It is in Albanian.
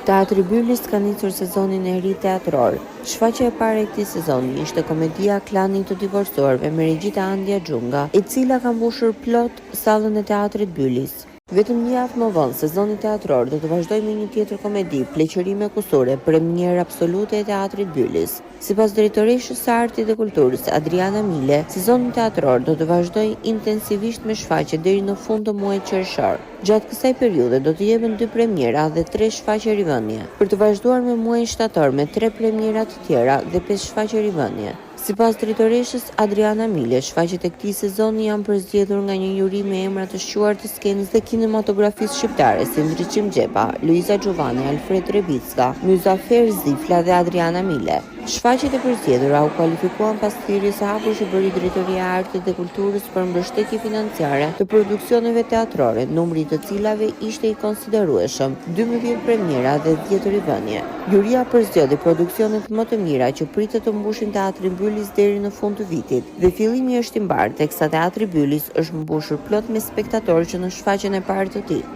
Teatri Bylis ka nisur sezonin e ri teatror. Shfaqja e parë e këtij sezoni ishte komedia Klani të divorcuarve me Regjita Andja Xhunga, e cila ka mbushur plot sallën e teatrit Bylis. Vetëm një javë më vonë, sezoni teatror do të vazhdojë me një tjetër komedi, Pleqërime kusure, premierë absolute e teatrit Bylis. Sipas drejtoreshës së artit dhe kulturës, Adriana Mile, sezoni teatror do të vazhdojë intensivisht me shfaqje deri në fund të muajit qershor. Gjatë kësaj periudhe do të jepen 2 premiera dhe 3 shfaqje rivënie, për të vazhduar me muajin shtator me 3 premiera të tjera dhe 5 shfaqje rivënie. Sipas drejtoreshës Adriana Mile, shfaqjet e këtij sezoni janë përzgjedhur nga një juri me emra të shquar të skenës dhe kinematografisë shqiptare, si Ndriçim Xhepa, Luiza Xhovani, Alfred Rebicka, Myzafer Zifla dhe Adriana Mile. Shfaqjet e përzgjedhura u kualifikuan pas thirrjes së hapur që bëri Drejtoria e Artit dhe Kulturës për mbështetje financiare të produksioneve teatrore, numri i të cilave ishte i konsiderueshëm, 12 premiera dhe 10 rivënie. Juria përzgjodhi produksionet më të mira që pritet të mbushin Teatrin Bylis deri në fund të vitit, dhe fillimi është i mbarë, teksa Teatri Bylis është mbushur plot me spektatorë që në shfaqjen e parë të tij.